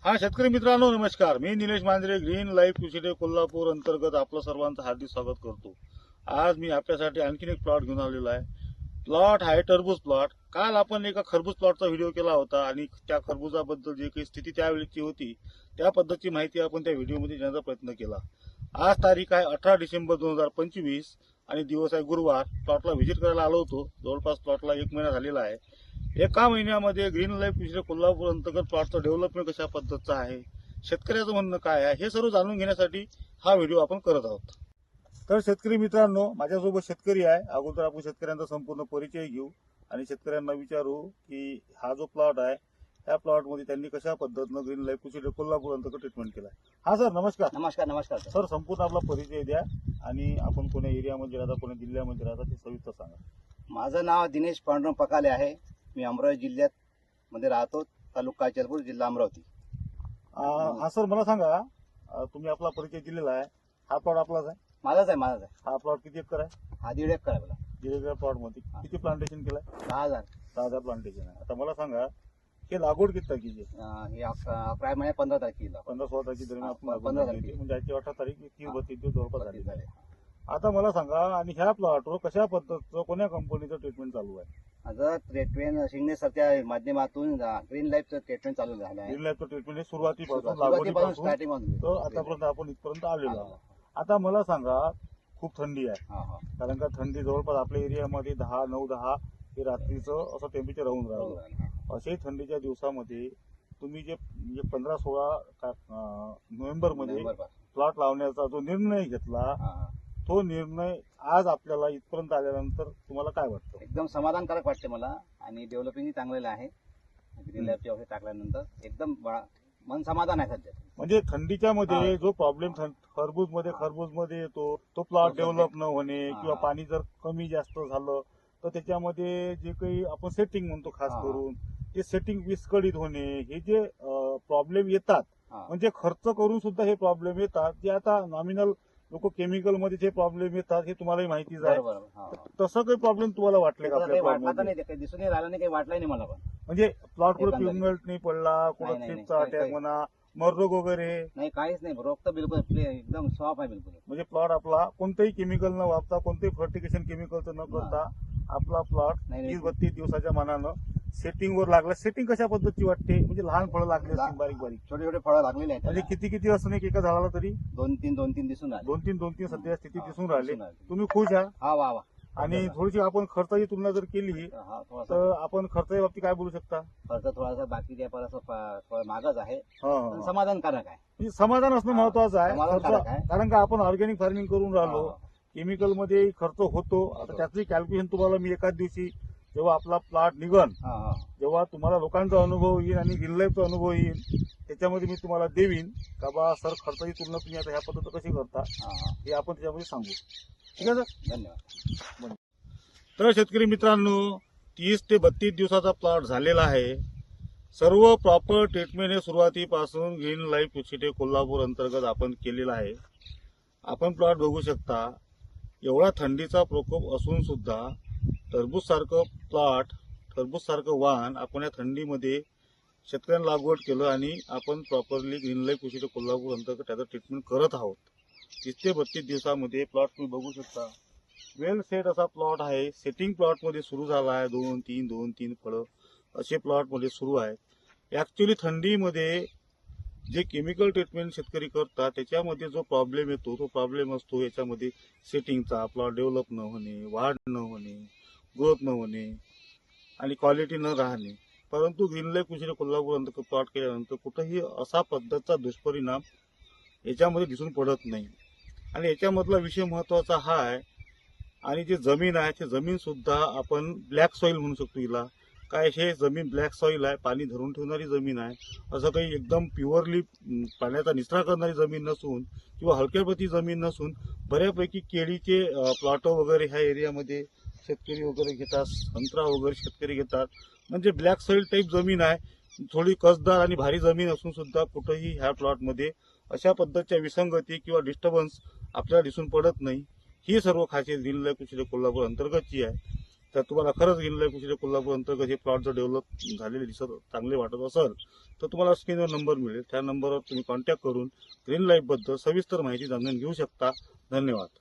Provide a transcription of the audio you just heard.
हा शेतकरी मित्रांनो नमस्कार. मी निलेश मांजरे ग्रीन लाईफ कृषी कोल्हापूर अंतर्गत आपलं सर्वांचं हार्दिक स्वागत करतो. आज मी आपल्यासाठी आणखीन एक प्लॉट घेऊन आलेलो आहे. प्लॉट आहे टरबूज प्लॉट. काल आपण एका खरबूज प्लॉटचा व्हिडिओ केला होता आणि त्या खरबूजाबद्दल जी काही स्थिती त्यावेळीची होती त्या पद्धतीची माहिती आपण त्या व्हिडिओमध्ये देण्याचा प्रयत्न केला. आज तारीख आहे 18 डिसेंबर 2025 आणि दिवस आहे गुरुवार. प्लॉटला व्हिजिट करायला आलो होतो. जवळपास प्लॉटला 1 महिना झालेला आहे. एका महिन्यामध्ये ग्रीन लाईफ कृषी कोल्हापूर अंतर्गत प्लॉटचं डेव्हलपमेंट कशा पद्धतीचं आहे, शेतकऱ्याचं म्हणणं काय आहे, हे सर्व जाणून घेण्यासाठी हा व्हिडिओ आपण करत आहोत. तर शेतकरी मित्रांनो, माझ्यासोबत शेतकरी आहे. अगोदर आपण शेतकऱ्यांचा संपूर्ण परिचय घेऊ आणि शेतकऱ्यांना विचारू की हा जो प्लॉट आहे त्या प्लॉटमध्ये त्यांनी कशा पद्धतीनं ग्रीन लाईफ कृषी कोल्हापूर अंतर्गत ट्रीटमेंट केला. हा सर नमस्कार. नमस्कार सर संपूर्ण आपला परिचय द्या आणि आपण कोण्या एरियामध्ये राहता, कोण्या जिल्ह्यामध्ये राहता ते सविस्तर सांगा. माझं नाव दिनेश पांडुरंग पकाले आहे. मी अमरावती जिल्ह्यात मध्ये राहतो. तालुका चलपूर, जिल्हा अमरावती. हा सर मला सांगा, तुम्ही आपला परिचय दिलेला आहे. हा प्लॉट आपलाच आहे? माझाच आहे. हा प्लॉट किती एकर आहे? हा 1.5 एकर आहे मला. 1.5 एकर प्लॉट मध्ये किती प्लांटेशन केलंय? 10,000 प्लांटेशन आहे. आता मला सांगा, हे लागवड किती तारखेची? हे 11 महिने 15 तारखेला 15-16 तारखेदरम्यान आपण लागवड 15 केली होती. म्हणजे आजची 18 तारीख, 30-32 दिवस जवळपास झाले. झाले. आता मला सांगा, आणि ह्या प्लॉटवर कशा पद्धतीचं कोण्या कंपनीचं ट्रीटमेंट चालू आहे? माझं ट्रीटमेंट सिग्नेचरच्या माध्यमातून ग्रीन लाईफचं ट्रीटमेंट चालू झालं आहे. ग्रीन लाईफचं ट्रीटमेंट हे सुरुवातीपासून सुरुवातीपासून लागवडीपासून स्टार्टिंग तर आतापर्यंत आपण इथपर्यंत आलेलो आहोत. आता मला सांगा, खूप थंडी आहे. कारण का थंडी जवळपास आपल्या एरियामध्ये 10, 9, 10 हे रात्रीचं असं टेम्परेचर राहून राहिलं. अशाही थंडीच्या दिवसामध्ये तुम्ही जे 15-16 नोव्हेंबर मध्ये प्लॉट लावण्याचा जो निर्णय घेतला, तो निर्णय आज आपल्याला इथपर्यंत आल्यानंतर तुम्हाला काय वाटतं? एकदम समाधानकारक वाटते मला आणि डेव्हलपिंग चांगलेलं आहे. ग्रीन लाईफचे औषध टाकल्यानंतर एकदम मन समाधान आहे सध्या. म्हणजे थंडीच्या मध्ये जो प्रॉब्लेम खरबूज मध्ये येतो, तो प्लॉट डेव्हलप न होणे किंवा पाणी जर कमी जास्त झालं तर त्याच्यामध्ये जे काही आपण सेटिंग म्हणतो खास करून, ते सेटिंग विस्कळीत होणे, हे जे प्रॉब्लेम येतात, म्हणजे खर्च करून सुद्धा हे प्रॉब्लेम येतात. जे आता नॉमिनल लोक केमिकल मध्ये जे प्रॉब्लेम येतात हे तुम्हालाही माहितीच आहे. तसं काही प्रॉब्लेम तुम्हाला वाटले का? दिसून राहिला नाही, काही वाटलं नाही मला. पण म्हणजे प्लॉट कुठे प्युगमेंट नाही पडला, कुठं थ्रिप्सचा अटॅक म्हणा, मररोग वगैरे नाही, काहीच नाही. रोग तर बिलकुल एकदम सॉफ्ट आहे बिलकुल. म्हणजे प्लॉट आपला कोणतेही केमिकल न वापरता, कोणतेही फर्टिगेशन केमिकलचं न करता आपला प्लॉट 30-32 दिवसाच्या मानानं सेटिंग वर लागला. सेटिंग कशा पद्धतीची वाटते? म्हणजे लहान फळं लागली असतील, बारीक बारीक छोटे छोटे फळं लागलेले आहेत. म्हणजे किती असं नाही एका झाडाला तरी 2-3 दिसून राहिले. 2-3 सध्या स्थिती दिसून राहिले. तुम्ही खुश आहात? हा वा. आणि थोडीशी आपण खर्चाची तुलना जर केली तर आपण खर्चाच्या बाबतीत काय बोलू शकता? खर्च थोडासा बाकी थोडा मागच आहे, पण समाधानकारक आहे. म्हणजे समाधान असणं महत्वाचं आहे. कारण का आपण ऑर्गॅनिक फार्मिंग करून राहिलो, केमिकल मध्ये खर्च होतो. आता त्याचंही कॅल्क्युलेशन तुम्हाला मी एकाच दिवशी जेव्हा आपला प्लॉट निघन, जेव्हा तुम्हाला लोकांचा अनुभव येईल आणि ग्रीन लाईफचा अनुभव येईल, त्याच्यामध्ये मी तुम्हाला देईन का बा सर खर्चाची तुलना तुम्ही आता ह्या पद्धत कशी करता हे आपण त्याच्यामध्ये सांगू. ठीक आहे सर, धन्यवाद. तर शेतकरी मित्रांनो, 30 ते 32 दिवसाचा प्लॉट झालेला आहे. सर्व प्रॉपर ट्रीटमेंट हे सुरुवातीपासून ग्रीन लाईफ कृषी कोल्हापूर अंतर्गत आपण केलेला आहे. आपण प्लॉट बघू शकता. एवढा थंडीचा प्रकोप असून सुद्धा टरबूज सारखं वाहन आपण या थंडीमध्ये शेतकऱ्यांना लागवड केलं आणि आपण प्रॉपरली ग्रीन लाईफ कृषी कोल्हापूर अंतर्गत त्याचं ट्रीटमेंट करत आहोत. 30 ते 32 दिवसामध्ये प्लॉट तुम्ही बघू शकता. वेल सेट असा प्लॉट आहे. सेटिंग प्लॉटमध्ये सुरू झाला आहे. 2-3 फळं असे प्लॉटमध्ये सुरू आहेत. ॲक्च्युली थंडीमध्ये जे केमिकल ट्रीटमेंट शेतकरी करतात त्याच्यामध्ये जो प्रॉब्लेम येतो, तो प्रॉब्लेम असतो याच्यामध्ये सेटिंगचा, प्लॉट डेव्हलप न होणे, वाढ न होणे, ग्रोथ न होणे आणि क्वालिटी न राहणे. परंतु ग्रीन लाईफ कृषी कोल्हापूर अंतर्गत प्लॉट केल्यानंतर कुठंही असा पद्धतीचा दुष्परिणाम याच्यामध्ये दिसून पडत नाही. आणि याच्यामधला विषय महत्त्वाचा हा आहे. आणि जे जमीन आहे ते जमीन सुद्धा आपण ब्लॅक सॉईल म्हणू शकतो हिला. काय हे जमीन ब्लॅक सॉईल आहे, पाणी धरून ठेवणारी जमीन आहे. असं काही एकदम प्युअरली पाण्याचा निचरा करणारी जमीन नसून किंवा हलक्याप्रती जमीन नसून बऱ्यापैकी केळीचे प्लॉट वगैरे ह्या एरियामध्ये शेतकरी वगैरे घेतात, संत्रा वगैरे शेतकरी घेतात. म्हणजे ब्लॅक सॉईल टाईप जमीन आहे. थोडी कसदार आणि भारी जमीन असून सुद्धा कुठंही ह्या प्लॉटमध्ये अशा पद्धतीच्या विसंगती किंवा डिस्टर्बन्स आपल्याला दिसून पडत नाही. ही सर्व खासियत ग्रीन लाईफ कृषी कोल्हापूर अंतर्गतची आहे. तर तुम्हाला खरंच ग्रीन लाईफ कृषी कोल्हापूर अंतर्गत हे प्लॉट जर डेव्हलप झालेले दिसत चांगले वाटत असेल तर तुम्हाला स्क्रीनवर नंबर मिळेल, त्या नंबरवर तुम्ही कॉन्टॅक्ट करून ग्रीन लाईफ बद्दल सविस्तर माहिती जाणून घेऊ शकता. धन्यवाद.